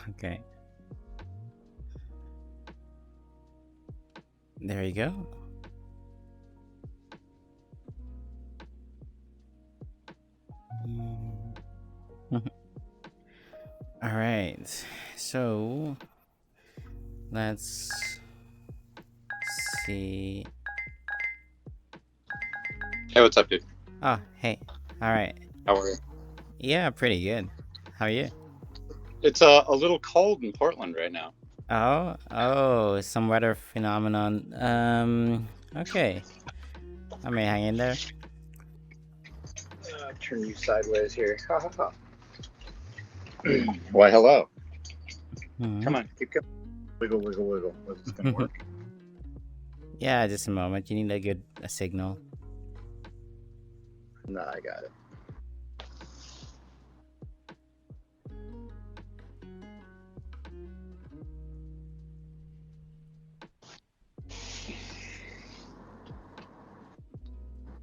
Okay. There you go. Mm. All right. So let's see. Hey, what's up, dude? Oh, hey. All right. How are you? Yeah, pretty good. How are you? It's a little cold in Portland right now. Oh, some weather phenomenon. Okay. I may hang in there. Turn you sideways here. Ha ha ha. Why, hello. Hmm. Come on, keep going. Wiggle, wiggle, wiggle. Was this gonna work? Yeah, just a moment. You need a signal. No, I got it.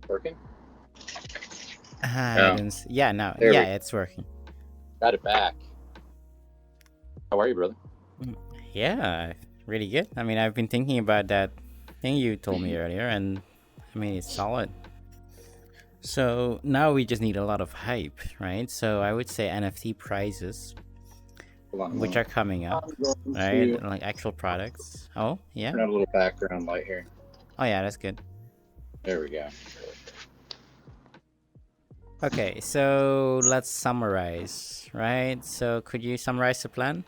Working? I Oh, don't. Yeah, no. there Yeah, we go. it's working. Got it back. How are you, brother? Mm, yeah, really good. I mean, I've been thinking about that thing you told me earlier, and I mean, it's solid. So now we just need a lot of hype, right? So I would say NFT prices, Hold on a which moment. are coming up, I'm going right? to Like actual products. Oh, yeah. turn out a little background light here. Oh, yeah, that's good. There we go. Okay, so let's summarize, right? So could you summarize the plan?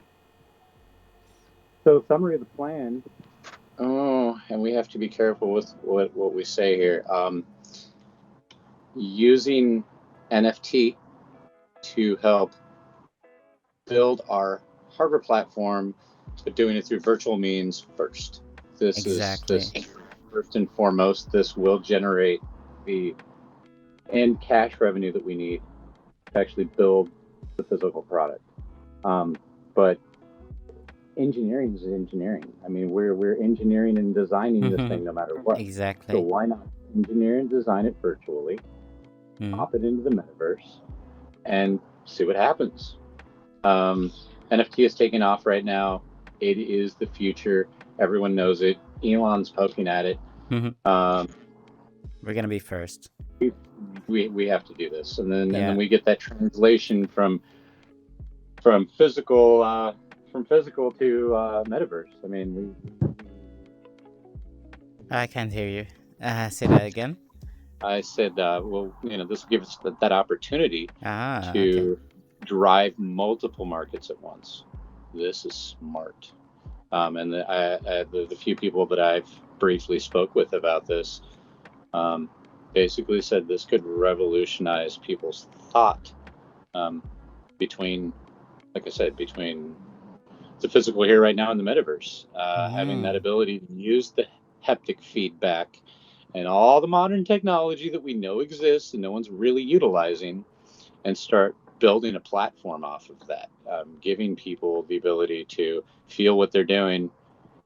So, summary of the plan. Oh, and we have to be careful with what we say here. Using NFT to help build our hardware platform, but doing it through virtual means first. This Exactly. first and foremost. This will generate the end cash revenue that we need to actually build the physical product. But engineering is engineering. I mean, we're engineering and designing this thing no matter what. So Exactly. why not engineer and design it virtually, Mm. pop it into the metaverse, and see what happens? NFT is taking off right now. It is the future. Everyone knows it. Elon's poking at it. Um, We're gonna be first. we have to do this, and then Yeah, we get that translation from physical to metaverse. I mean, I can't hear you. Say that again. I said, well, this will give us that opportunity Ah, okay. to drive multiple markets at once. This is smart. And the few people that I've briefly spoke with about this um, basically said this could revolutionize people's thought um, between, like I said, between the physical here right now and the metaverse. Having that Mm. ability to use the haptic feedback and all the modern technology that we know exists and no one's really utilizing, and start building a platform off of that, giving people the ability to feel what they're doing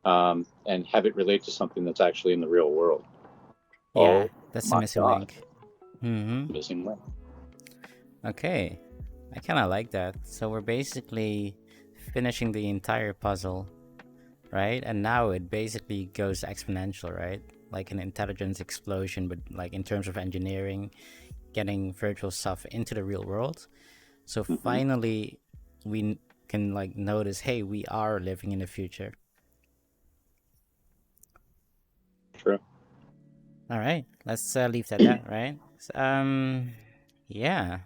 and have it relate to something that's actually in the real world. Yeah, Oh that's the my missing God, link. Mm-hmm. missing link. Okay, I kind of like that. So we're basically finishing the entire puzzle, right? And now it basically goes exponential, right? Like an intelligence explosion, but like in terms of engineering, getting virtual stuff into the real world. So Mm-hmm. finally, we can like notice, hey, we are living in the future. True. All right, let's leave that at that, right? Yeah.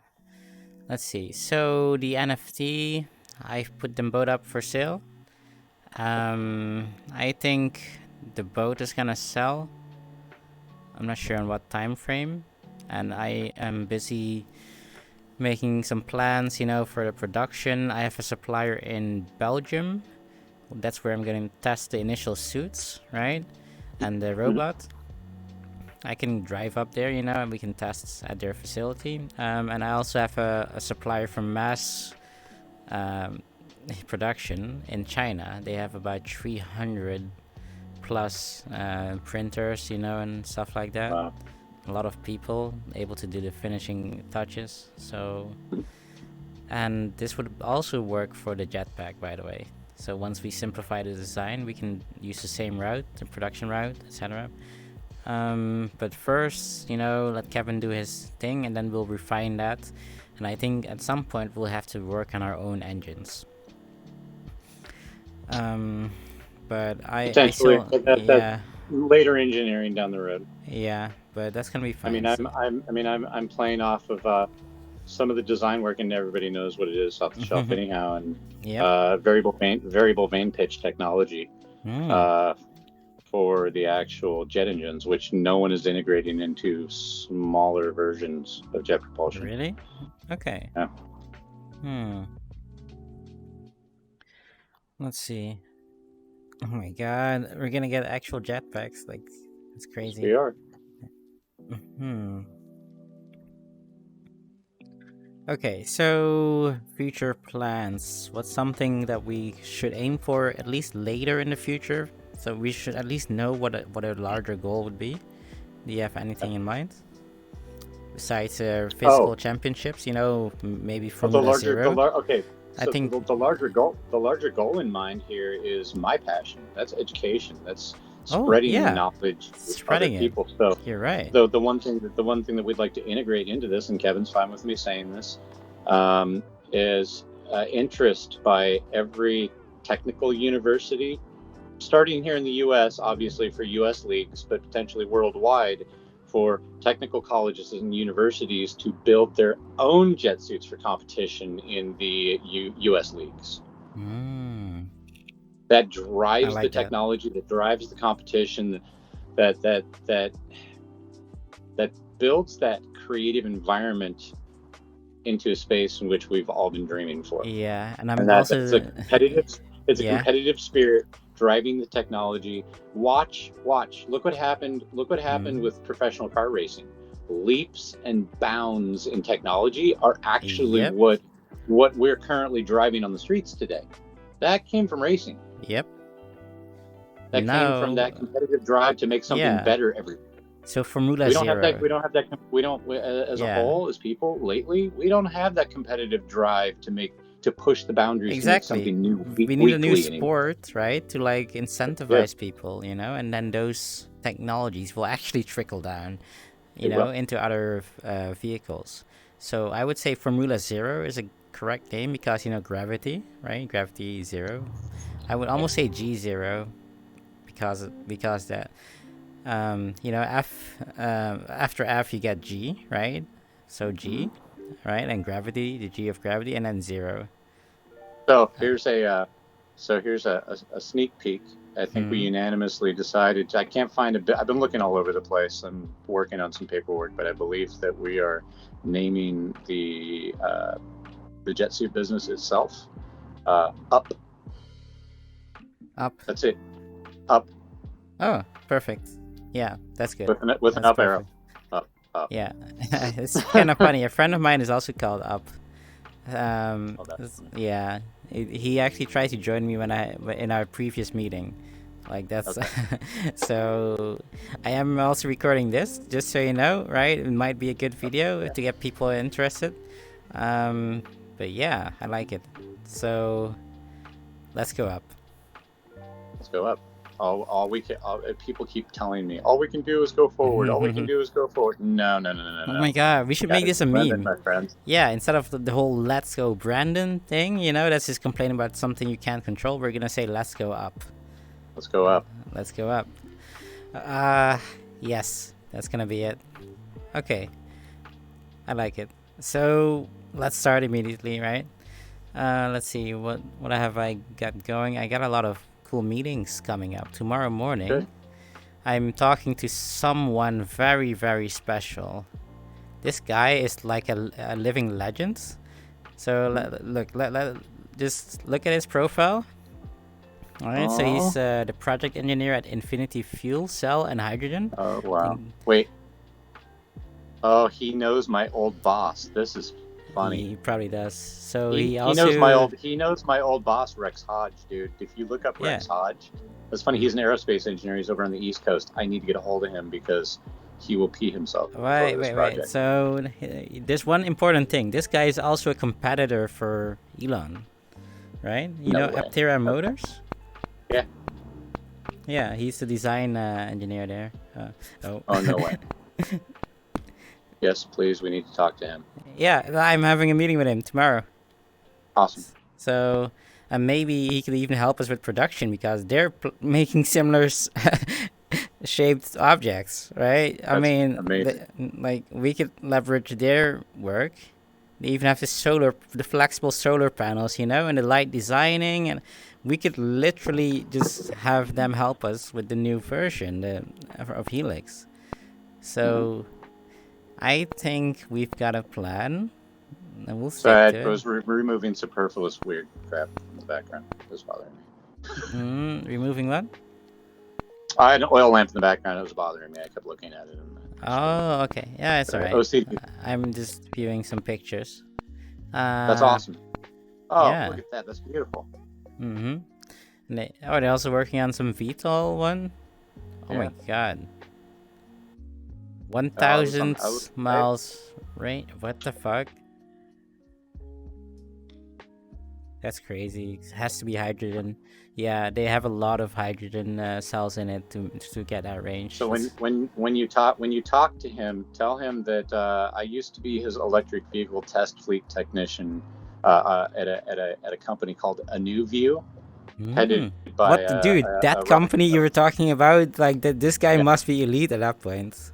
Let's see. So the NFT, I've put them both up for sale. I think the boat is gonna sell. I'm not sure on what time frame, and I am busy making some plans, for the production. I have a supplier in Belgium. That's where I'm gonna test the initial suits, right? And the Mm-hmm. robot. I can drive up there, and we can test at their facility. And I also have a supplier from mass um, production in China. They have about 300 plus printers, and stuff like that. A lot of people able to do the finishing touches. So And this would also work for the jetpack, by the way. So once we simplify the design, we can use the same route, the production route, etc. But first, let Kevin do his thing, and then we'll refine that. And I think at some point we'll have to work on our own engines. But I Potentially, still, but that's later engineering down the road. Yeah, but that's gonna be I fine. mean, I'm playing off of some of the design work, and everybody knows what it is off the shelf anyhow. And Yep. variable vane pitch technology Mm. For the actual jet engines, which no one is integrating into smaller versions of jet propulsion. Really? Okay. Yeah. Let's see. Oh my god, we're gonna get actual jetpacks. Like, it's crazy. Yes, we are. Okay, so future plans. What's something that we should aim for at least later in the future? So we should at least know what a larger goal would be. Do you have anything in mind? Besides physical championships, maybe Formula Zero. Okay. So I think the larger goal in mind here is my passion. That's education. That's spreading knowledge to other people. So you're right. The one thing that we'd like to integrate into this, and Kevin's fine with me saying this, is interest by every technical university, starting here in the U.S., obviously for U.S. leagues, but potentially worldwide, for technical colleges and universities to build their own jet suits for competition in the U.S. leagues. That drives the technology, that drives the competition, that builds that creative environment into a space in which we've all been dreaming for. Yeah, and that's a competitive spirit driving the technology. Watch. Look what happened with professional car racing. Leaps and bounds in technology are actually what we're currently driving on the streets today. That came from racing. Yep. That came from that competitive drive to make something better every day. So Formula Zero. We don't have that as a whole, as people lately, we don't have that competitive drive to push the boundaries to make something new. We need a new sport, right? To like incentivize people, and then those technologies will actually trickle down, into other vehicles. So I would say Formula Zero is a correct name because gravity, right? Gravity Zero. I would almost say G0 because that. After F you get G, right? So G, right, and gravity, the G of gravity, and then zero. So here's a sneak peek. I think we unanimously decided. I can't find I've been looking all over the place. I'm working on some paperwork, but I believe that we are naming the jet suit business itself Up. Up. That's it. Up. Oh, perfect. Yeah, that's good. With an up arrow. Up. Yeah, it's kind of funny. A friend of mine is also called Up. Yeah, he actually tried to join me in our previous meeting. Like that's so. I am also recording this, just so you know, right? It might be a good video to get people interested. But yeah, I like it. So let's go up. Let's go up. People keep telling me all we can do is go forward. All we can do is go forward. No. Oh my god, we should make this a meme. My friend. Yeah, instead of the whole "Let's go Brandon" thing, that's just complaining about something you can't control. We're gonna say "Let's go up." Let's go up. Let's go up. Yes, that's gonna be it. Okay, I like it. So let's start immediately, right? Let's see what have I got going. I got a lot of cool meetings coming up tomorrow morning. Good. I'm talking to someone very, very special. This guy is like a living legend. So just look at his profile. All right, so he's the project engineer at Infinity Fuel Cell and Hydrogen. Oh wow! Wait. Oh, he knows my old boss. This is funny. He probably does. So he also knows my old boss, Rex Hodge, dude. If you look up Rex Hodge, that's funny. He's an aerospace engineer. He's over on the East Coast. I need to get a hold of him because he will pee himself over Wait, this wait, wait. project. So there's one important thing. This guy is also a competitor for Elon, right? You No know way. Aptera Okay. Motors? Yeah. Yeah, he's the design engineer there. Oh. Oh, no way. Yes, please. We need to talk to him. Yeah, I'm having a meeting with him tomorrow. Awesome. So maybe he could even help us with production because they're making similar shaped objects, right? I That's mean, amazing. like we could leverage their work. They even have the flexible solar panels, and the light designing, and we could literally just have them help us with the new version of Helix. Hmm. So I think we've got a plan, and we'll So stick to I it. was removing superfluous weird crap in the background. It was bothering me. Removing what? I had an oil lamp in the background. It was bothering me. I kept looking at it. Oh, okay. Yeah, it's alright. OCD. I'm just viewing some pictures. That's Uh, awesome. Oh, yeah. look at that. That's beautiful. Mm-hmm. They're also working on some VTOL one. Oh my Yeah. god. I 1,000 was excited. miles range. What the fuck? That's crazy. It has to be hydrogen. Yeah, they have a lot of hydrogen cells in it to get that range. So when you talk to him, tell him that I used to be his electric vehicle test fleet technician at a company called A New View, headed by What, dude? That company you were talking about, like that? This guy yeah, must be elite at that point.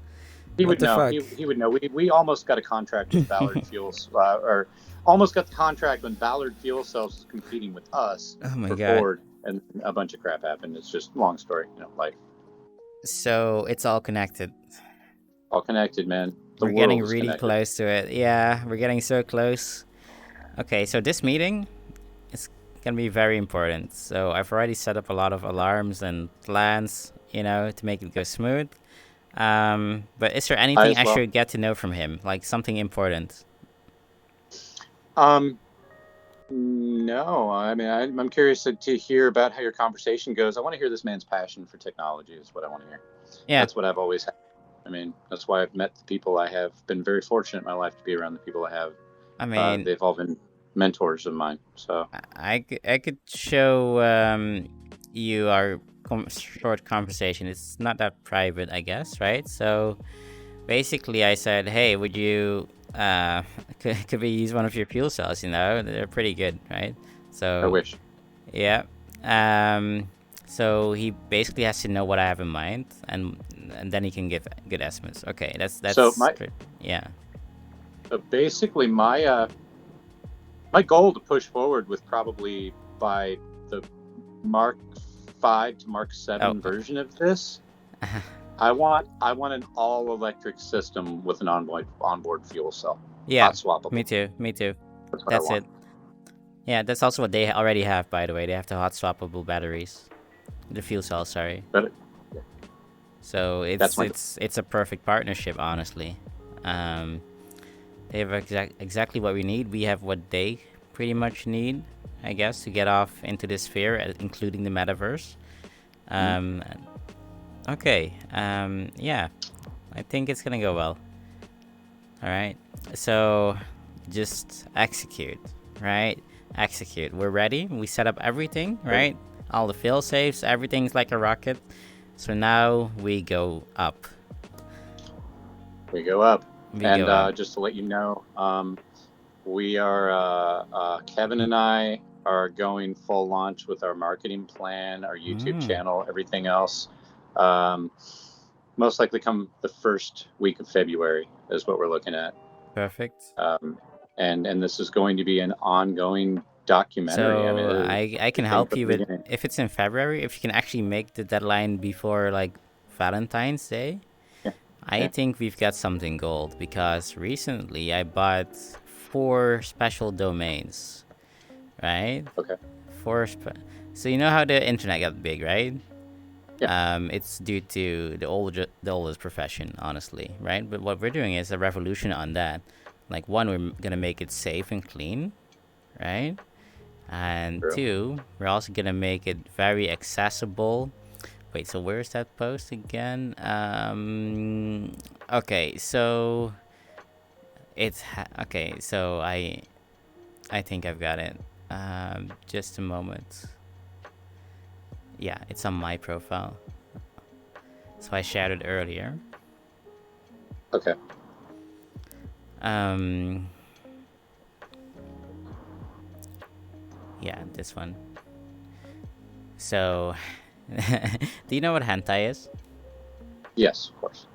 he What would the know. fuck? He would know. We almost got a contract with Ballard Fuels, or almost got the contract when Ballard Fuel Cells was competing with us Oh my for god. Ford, and a bunch of crap happened. It's just long story, life. So it's all connected. All connected, man. The We're getting world is really connected. close to it. Yeah, we're getting so close. Okay, so this meeting is gonna be very important. So I've already set up a lot of alarms and plans, to make it go smooth. But is there I anything as I well. should get to know from him, like something important? Um, no, I mean, I'm curious to hear about how your conversation goes. I want to hear this man's passion for technology. Is what I want to hear. Yeah, That's what I've always had. I mean, that's why I've met the people I have. Been very fortunate in my life to be around the people I have. I mean, They've all been mentors of mine. So I could show you our short conversation. It's not that private, I guess, right? So basically, I said, "Hey, would you could we use one of your fuel cells? They're pretty good, right?" I So wish. yeah, um, so he basically has to know what I have in mind, and then he can give good estimates. Okay, So yeah. basically my goal to push forward with probably by the Mark 5 to Mark Oh, 7 version of this. I want an all electric system with an onboard fuel cell. yeah. Hot swappable. Me too. Me too. That's what I That's want. it. Yeah, that's also what they already have, by the way. They have the hot swappable batteries, the fuel cells. Sorry. But So that's my it's a perfect partnership, honestly. Um, they have exactly what we need. We have what they pretty much need, I guess, to get off into this sphere, including the metaverse. Um, okay. Yeah, I think it's gonna go well. All right. So just execute, right? Execute. We're ready. We set up everything, right? All the fail safes, everything's like a rocket. So now we go up. We go up. We And go up. just to let you know, we are Kevin and I are going full launch with our marketing plan, our YouTube channel, everything else. Most likely come the first week of February is what we're looking at. Perfect. And this is going to be an ongoing documentary. I So mean, I can everything help from you the with, beginning. if it's in February, if you can actually make the deadline before like Valentine's Day. Yeah. I think we've got something gold because recently I bought 4 special domains, right? Okay. So you know how the internet got big, right? Yeah. It's due to the oldest profession, honestly, right? But what we're doing is a revolution on that. Like one, we're gonna make it safe and clean, right? And True. 2, we're also gonna make it very accessible, wait, so where's that post again? Okay, so okay, so I think I've got it. Just a moment. Yeah, it's on my profile. So I shared it earlier. Okay. Yeah, this one. So, do you know what hentai is? Yes, of course.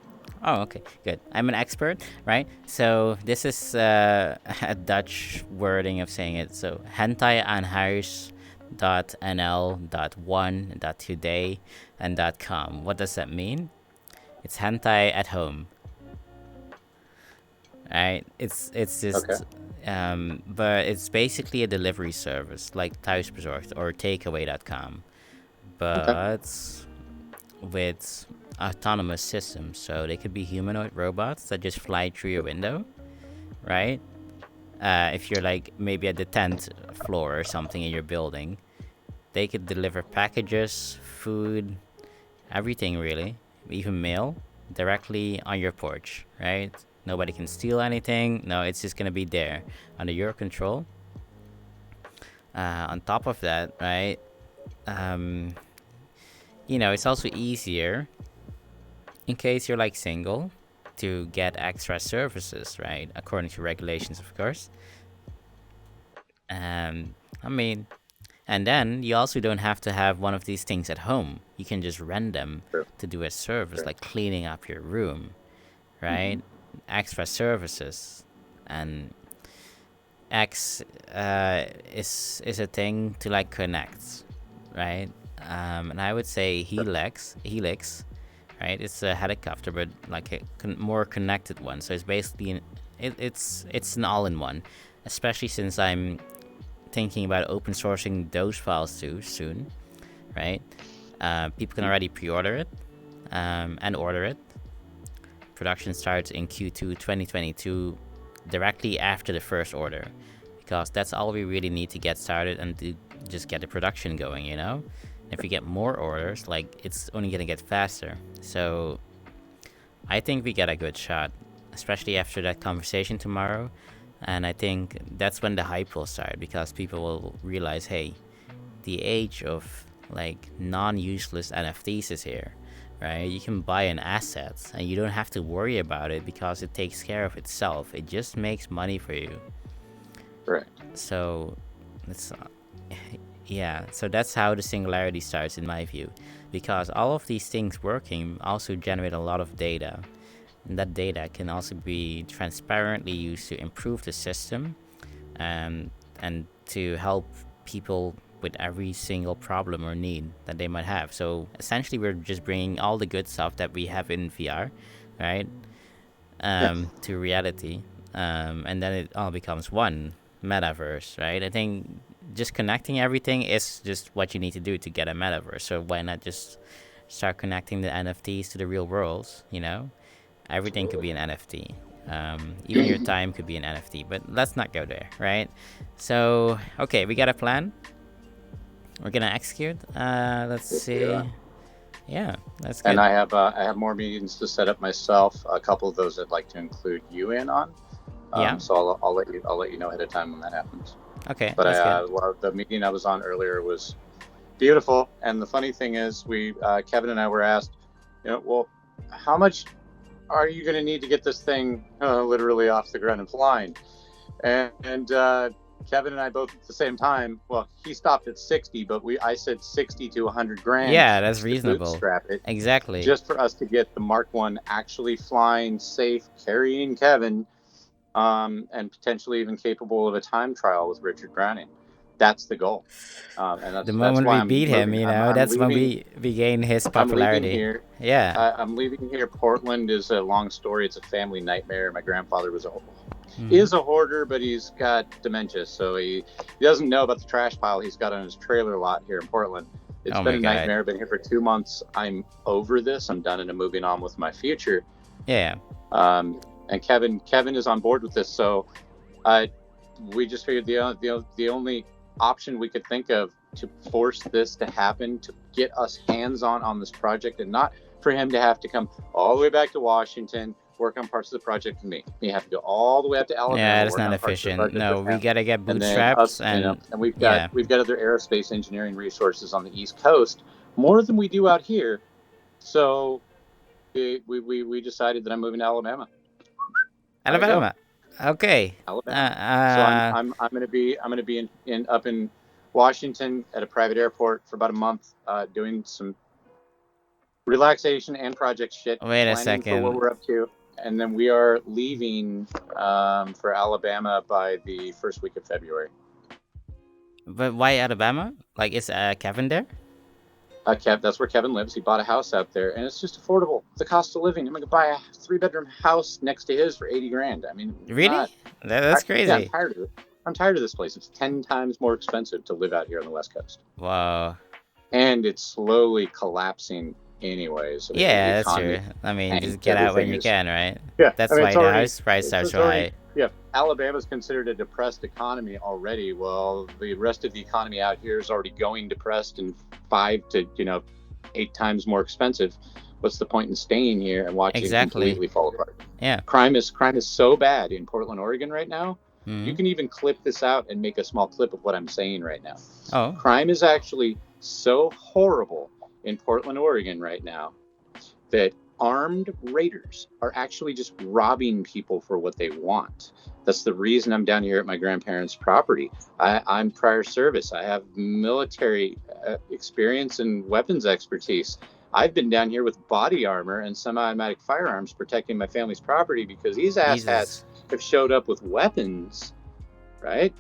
Oh, okay, good. I'm an expert, right? So this is a Dutch wording of saying it. So hentai aan huis .nl.1.today and .com. What does that mean? It's hentai at home, right? It's Okay. just but it's basically a delivery service like thuisbezorgd or takeaway.com, Okay. but with autonomous systems. So they could be humanoid robots that just fly through your window, right? If you're like maybe at the 10th floor or something in your building, they could deliver packages, food, everything really, even mail, directly on your porch, right? Nobody can steal anything. No, it's just gonna be there under your control. On top of that, right? Um, it's also easier in case you're like single to get extra services, right? According to regulations, of course. I mean, and then you also don't have to have one of these things at home. You can just rent them True. to do a service True. like cleaning up your room, Mm-hmm. right? Extra services. And X is a thing to like connect, right? And I would say Helix, right? It's a helicopter, but like a more connected one. So it's basically it's an all-in-one, especially since I'm thinking about open sourcing those files too soon, right? People can already pre-order it and order it. Production starts in Q2 2022, directly after the first order, because that's all we really need to get started and to just get the production going, you know? If we get more orders, like, it's only gonna get faster. So I think we get a good shot, especially after that conversation tomorrow. And I think that's when the hype will start, because people will realize, hey, the age of like non-useless NFTs is here, right? You can buy an asset and you don't have to worry about it because it takes care of itself. It just makes money for you. Right. So it's yeah, so that's how the singularity starts in my view, because all of these things working also generate a lot of data, and that data can also be transparently used to improve the system, and to help people with every single problem or need that they might have. So essentially, we're just bringing all the good stuff that we have in VR, right, Yes. to reality, and then it all becomes one metaverse, right? I think just connecting everything is just what you need to do to get a metaverse. So why not just start connecting the NFTs to the real worlds? Everything could be an NFT. Even your time could be an NFT, but let's not go there, right? So, okay, we got a plan. We're gonna execute. Let's Yes, we see. are. Yeah, that's And good. I have more meetings to set up myself. A couple of those I'd like to include you in on. Yeah. So I'll let you know ahead of time when that happens. Okay, But that's good. the meeting I was on earlier was beautiful. And the funny thing is, Kevin and I were asked, well, how much are you going to need to get this thing literally off the ground and flying? And Kevin and I both at the same time. Well, he stopped at 60, but I said 60 to 100 grand Yeah, that's to reasonable. bootstrap it, Exactly. just for us to get the Mark One actually flying safe, carrying Kevin, and potentially even capable of a time trial with Richard Browning. That's the goal, and The that's moment why we I'm beat him, moving. I'm that's when leaving. we gain his I'm leaving popularity. here. Yeah. I'm leaving here. Portland is a long story. It's a family nightmare. My grandfather Mm-hmm. is a hoarder, but he's got dementia, so he doesn't know about the trash pile he's got on his trailer lot here in Portland. It's Oh been my a god. nightmare. Been here for 2 months. I'm over this. I'm done and I'm moving on with my future. Yeah. And Kevin is on board with this. So we just figured the only option we could think of to force this to happen, to get us hands-on this project, and not for him to have to come all the way back to Washington, work on parts of the project with me. He have to go all the way up to Alabama, Yeah, that's work not on parts of the efficient. project No, with we him, gotta get and then bootstraps us, and and we've yeah. got other aerospace engineering resources on the East Coast, more than we do out here. So we decided that I'm moving to Alabama. How'd it go? Alabama. Okay. Alabama. So I'm gonna be in up in Washington at a private airport for about a month, doing some relaxation and project shit, Wait a planning for what second. we're up to, and then we are leaving for Alabama by the first week of February. But why Alabama? Like, is Kevin there? That's where Kevin lives. He bought a house out there, and it's just affordable. The cost of living. I'm gonna buy a 3-bedroom house next to his for $80,000. I mean, Really? That's yeah, I'm crazy. tired of it. I'm tired of this place. It's 10 times more expensive to live out here on the West Coast, Wow. and it's slowly collapsing anyways. I mean, the Yeah, that's economy true. I mean, just tanked. get out when Everything you is. can, right? Yeah, I That's mean, why the house price are so high. yeah. Alabama's considered a depressed economy already. Well, the rest of the economy out here is already going depressed and 5 to 8 times more expensive. What's the point in staying here and watching it Exactly. completely fall apart? Yeah. Crime is so bad in Portland, Oregon right now. Mhm. You can even clip this out and make a small clip of what I'm saying right now. Oh. Crime is actually so horrible in Portland, Oregon right now that armed raiders are actually just robbing people for what they want. That's the reason I'm down here at my grandparents' property. I'm prior service. I have military experience and weapons expertise. I've been down here with body armor and semi-automatic firearms protecting my family's property because these asshats have showed up with weapons, right?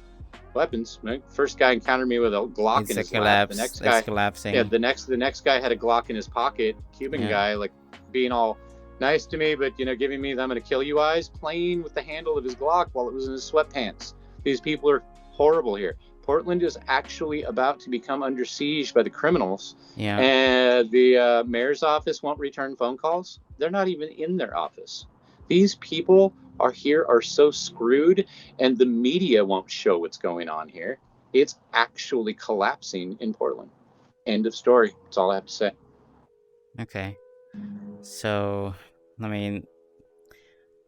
Weapons. Right? First guy encountered me with a Glock in his lap. The next guy, it's collapsing. yeah, the next guy had a Glock in his pocket. Cuban guy, like being all nice to me, but giving me the "I'm gonna kill you" eyes, playing with the handle of his Glock while it was in his sweatpants. These people are horrible here. Portland is actually about to become under siege by the criminals. Yeah. And the mayor's office won't return phone calls. They're not even in their office. These people are so screwed, and the media won't show what's going on here. It's actually collapsing in Portland. End of story. That's all I have to say. Okay. So, I mean,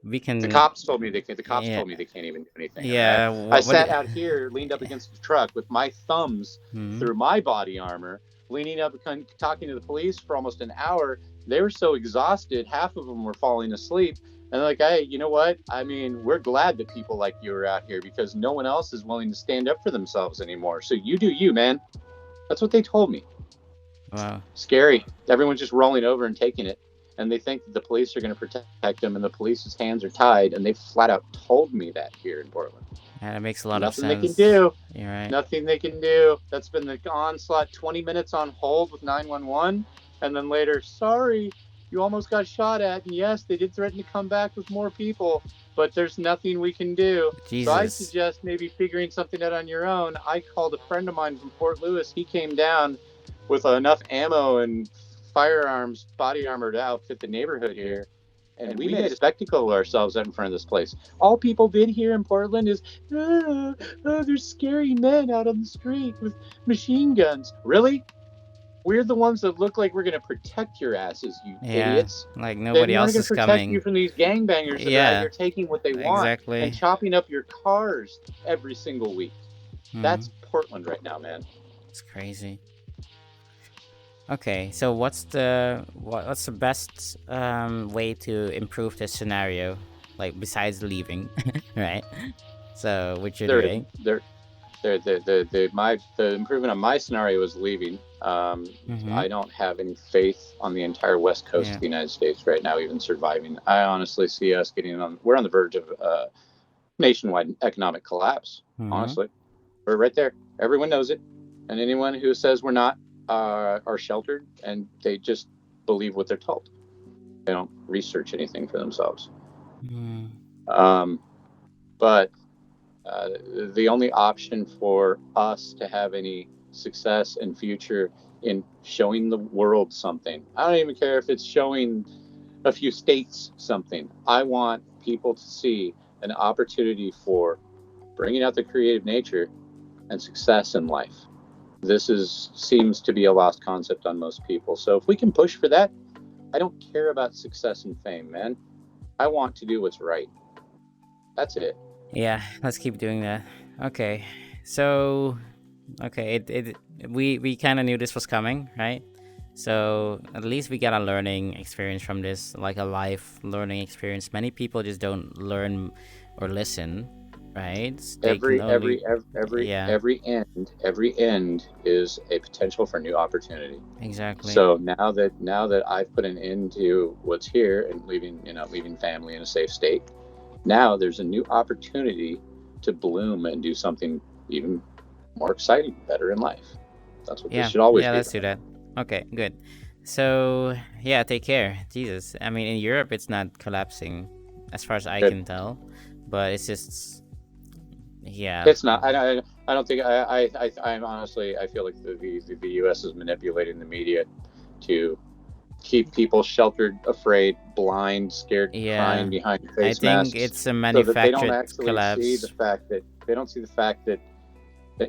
we can. The cops told me they can't Yeah. even do anything. Yeah. I, mean, I sat out here, leaned up against the truck with my thumbs through my body armor, leaning up, talking to the police for almost an hour. They were so exhausted, half of them were falling asleep. And they're like, hey, you know what? I mean, we're glad that people like you are out here because no one else is willing to stand up for themselves anymore. So you do you, man. That's what they told me. Wow. Scary. Everyone's just rolling over and taking it. And they think that the police are going to protect them, and the police's hands are tied. And they flat out told me that here in Portland. Yeah, that makes a lot Nothing of sense. they can do. You're right. Nothing they can do. That's been the onslaught. 20 minutes on hold with 911, and then later, sorry, you almost got shot at. And yes, they did threaten to come back with more people, but there's nothing we can do. Jesus. So I suggest maybe figuring something out on your own. I called a friend of mine from Fort Lewis. He came down with enough ammo and firearms, body armor to outfit the neighborhood here. And we made a spectacle of ourselves out in front of this place. All people did here in Portland is, there's scary men out on the street with machine guns. Really? We're the ones that look like we're going to protect your asses, you idiots. Like nobody else is coming. Protect you from these gangbangers that are out here taking what they want and chopping up your cars every single week. That's Portland right now, man. It's crazy. Okay, so what's the best way to improve this scenario, like besides leaving, right? So what you're doing? The improvement on my scenario is leaving. I don't have any faith on the entire west coast of the United States right now, even surviving. I honestly see us we're on the verge of nationwide economic collapse. Honestly, we're right there. Everyone knows it, and anyone who says we're not are sheltered, and they just believe what they're told. They don't research anything for themselves. But the only option for us to have any success and future in showing the world something, I don't even care if it's showing a few states something. I want people to see an opportunity for bringing out the creative nature and success in life. this seems to be a lost concept on most people. So if we can push for that, I don't care about success and fame, man. I want to do what's right. That's it. Yeah, let's keep doing that. Okay. So, okay, we kind of knew this was coming, right? So at least we got a learning experience from this, like a life learning experience. Many people just don't learn or listen, right? They can Every only, every every yeah, every every end is a potential for new opportunity. exactly. So now that I've put an end to what's here and leaving family in a safe state, now there's a new opportunity to bloom and do something even more exciting, better in life. That's what this Yeah, should always yeah, be let's do about. that. Okay, good. So, yeah, take care. Jesus. I mean, in Europe, it's not collapsing, as far as I Good. can tell, but it's just, yeah. It's not. I don't think. I'm honestly. I feel like the U.S. is manipulating the media to keep people sheltered, afraid, blind, scared, Yeah, crying behind I face think masks, it's a so that they don't manufactured actually see the collapse. fact that they don't see the fact that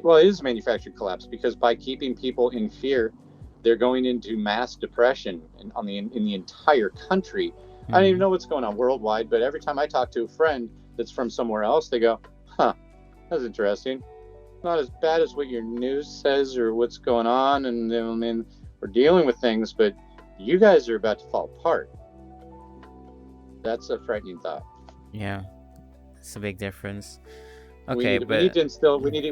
well, it is a manufactured collapse because by keeping people in fear, they're going into mass depression in the entire country. I don't even Hmm. know what's going on worldwide, but every time I talk to a friend that's from somewhere else, they go, "Huh, that's interesting. Not as bad as what your news says or what's going on, and I mean, we're dealing with things, but you guys are about to fall apart." That's a frightening thought. Yeah, it's a big difference. We Okay, need we need but to instill we need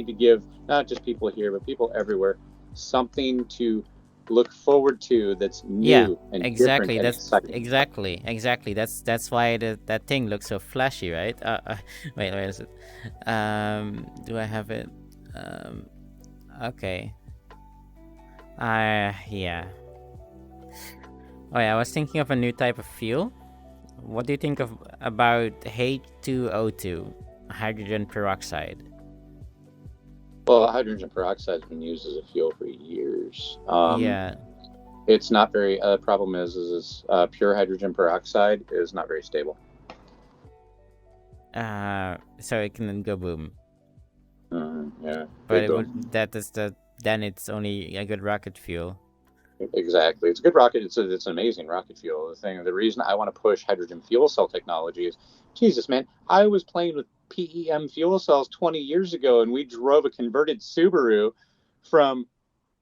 to give not just people here but people everywhere something to look forward to that's yeah, new and different exactly. and That's exciting. exactly. That's why that thing looks so flashy, right? Wait, is it? Do I have it? Um, okay. Yeah. Oh yeah, I was thinking of a new type of fuel. What do you think of about H2O2, hydrogen peroxide? Well, hydrogen peroxide has been used as a fuel for years. Yeah. It's not very problem is pure hydrogen peroxide is not very stable. So it can then go boom, Yeah, but big it boom. would that is the then it's only a good rocket fuel. Exactly. It's a good rocket. It's an amazing rocket fuel. The reason I want to push hydrogen fuel cell technology is, Jesus, man, I was playing with PEM fuel cells 20 years ago, and we drove a converted Subaru from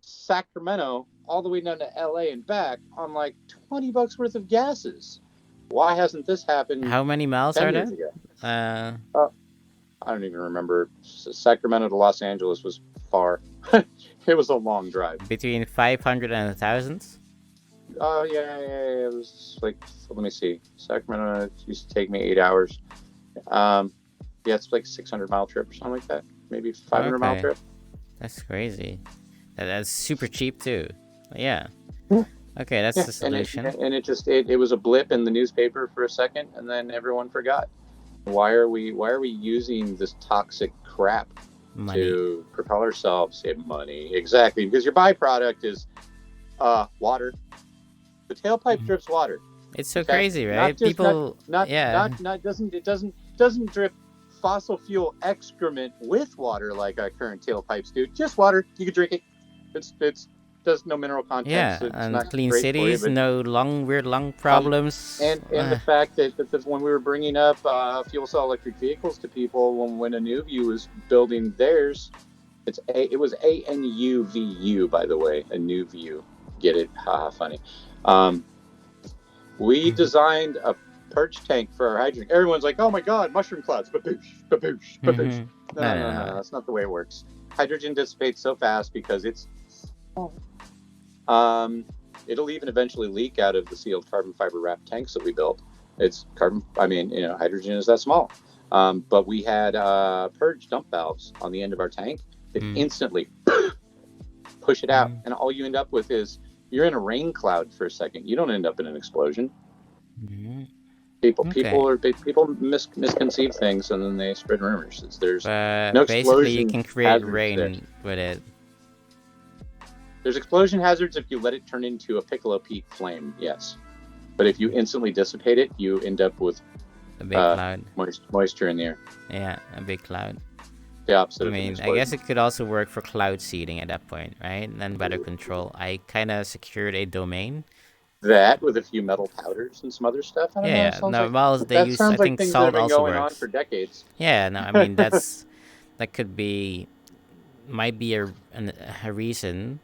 Sacramento all the way down to LA and back on like $20 worth of gases. Why hasn't this happened How many miles 10 are years that? ago? Uh, I don't even remember. Sacramento to Los Angeles was far. It was a long drive. Between 500 and 1,000. Oh yeah. It was like, let me see. Sacramento used to take me 8 hours. Um, yeah, it's like 600-mile trip or something like that. Maybe 500-mile Okay, trip. that's crazy. That's super cheap too. Yeah. Yeah. Okay, that's Yeah, the and solution. it was a blip in the newspaper for a second, and then everyone forgot. Why are we using this toxic crap Money. to propel ourselves in money? Exactly, because your byproduct is water. The tailpipe drips water. It's so Okay, crazy, not right? just not People, not yeah, not not doesn't it doesn't drip fossil fuel excrement with water like our current tailpipes do. Just water. You can drink it. It's does no mineral content, yeah, so it's and not clean great for you. cities, But no weird lung um, problems. and the fact that when we were bringing up fuel cell electric vehicles to people when a new view was building theirs, it was ANUVU, by the way, a new view. Get it? Haha, funny. Um, we designed a perch tank for our hydrogen. Everyone's like, "Oh my God, mushroom clouds!" Baboosh, baboosh, baboosh. No, No, no, no, no, no, no. no. That's not the way it works. Hydrogen dissipates so fast because it's small. Um, it'll even eventually leak out of the sealed carbon fiber wrapped tanks that we built. It's carbon. I mean, hydrogen is that small. But we had purge dump valves on the end of our tank that Mm. instantly push it out, Mm. and all you end up with is you're in a rain cloud for a second. You don't end up in an explosion. Mm. People Okay, people are people misconceive things, and then they spread rumors. There's no but basically you explosion can create hazards there. rain with it. There's explosion hazards if you let it turn into a piccolo peak flame, yes. But if you instantly dissipate it, you end up with A big cloud. moisture in the air. Yeah, a big cloud. The opposite I of an mean, I guess explosion. it could also work for cloud seeding at that point, right? And then better control. I kind of secured a domain. That with a few metal powders and some other stuff. I don't Yeah, know. yeah. No, well, they That use. I sounds like think things that have salt been also going on works. for decades. Yeah, no, I mean that could be might be a reason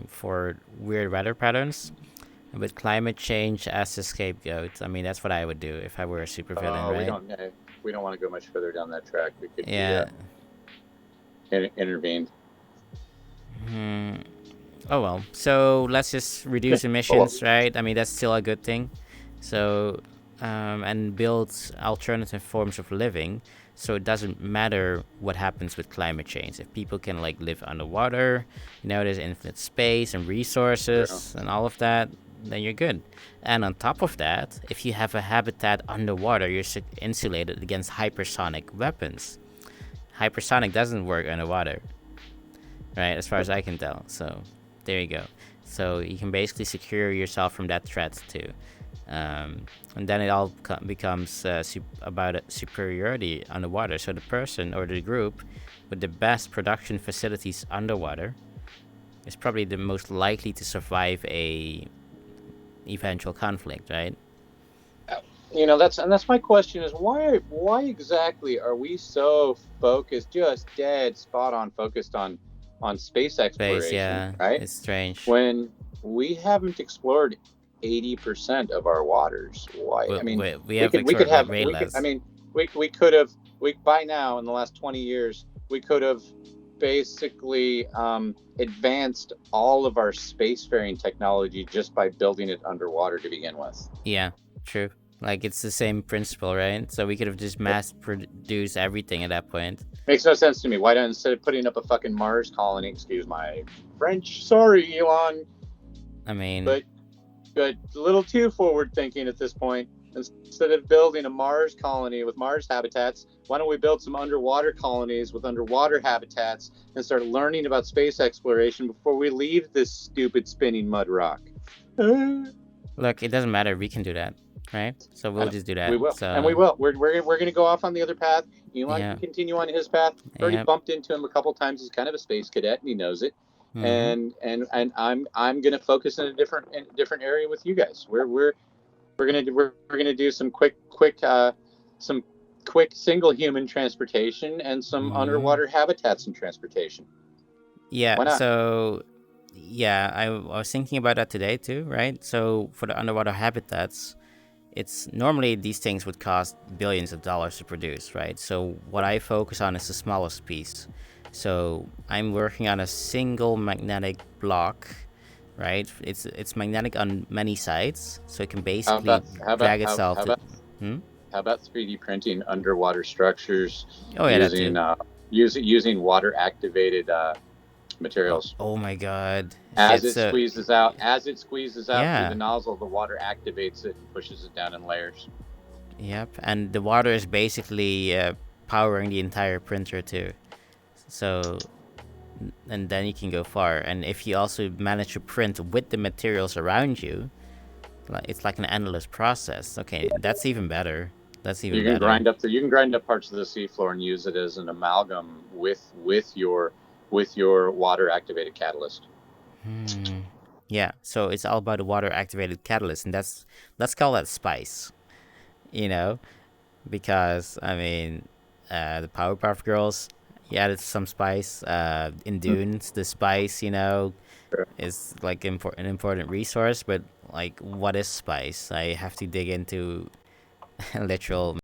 for weird weather patterns. With climate change as the scapegoat, I mean that's what I would do if I were a supervillain, We right? don't we don't want to go much further down that track. We could be Yeah. intervened. Hmm. Oh well. So let's just reduce Oh well. emissions, right? I mean that's still a good thing. So and build alternative forms of living. So it doesn't matter what happens with climate change. If people can like live underwater, there's infinite space and True. resources and all of that, then you're good. And on top of that, if you have a habitat underwater, you're insulated against hypersonic weapons. Hypersonic doesn't work underwater, right? As far as I can tell. So there you go. So you can basically secure yourself from that threat too. And then it all becomes about superiority underwater. So the person or the group with the best production facilities underwater is probably the most likely to survive a eventual conflict, right? That's my question is why exactly are we so focused, just dead spot on focused on space Space, exploration, yeah, right? it's strange. When we haven't explored 80% of our waters. Why? We, I mean, we, we have we could explored way, have way we could I less. mean, we could have we by now in the last 20 years we could have basically advanced all of our spacefaring technology just by building it underwater to begin with. Yeah, true. Like it's the same principle, right? So we could have just mass produced everything at that point. Makes no sense to me. Why don't instead of putting up a fucking Mars colony, excuse my French, sorry, Elon, I mean, but a little too forward thinking at this point. Instead of building a Mars colony with Mars habitats, why don't we build some underwater colonies with underwater habitats and start learning about space exploration before we leave this stupid spinning mud rock? I look, it doesn't matter. We can do that, right? So we'll know. just do We that. will, and we So will. We're going to go off on the other path. Elon yeah, can continue on his path. I've already yeah. bumped into him a couple times. He's kind of a space cadet, and he knows it. Mm-hmm. And I'm going to focus in a different area with you guys. We're gonna do some quick single human transportation and some Mm-hmm. underwater habitats and transportation. Yeah. Why not? So yeah, I was thinking about that today too, right? So for the underwater habitats, it's normally these things would cost billions of dollars to produce, right? So what I focus on is the smallest piece. So I'm working on a single magnetic block, right? It's magnetic on many sides, so it can How basically about how about drag itself how to. about Hmm? how about 3D printing underwater structures Oh yeah, that too. using using water activated materials? Oh my God, As shit. it So squeezes out, through the yeah, nozzle, the water activates it and pushes it down in layers. yep. And the water is basically powering the entire printer too. So and then you can go far. And if you also manage to print with the materials around you, it's like an endless process. Okay, that's even better. That's even better. You can grind up parts of the seafloor and use it as an amalgam with your water activated catalyst. Hmm. Yeah, so it's all about the water activated catalyst, and let's call that spice. You know, because I mean, the Powerpuff Girls, you added some spice. In Dunes, the spice, is like an important resource. But like, what is spice? I have to dig into literal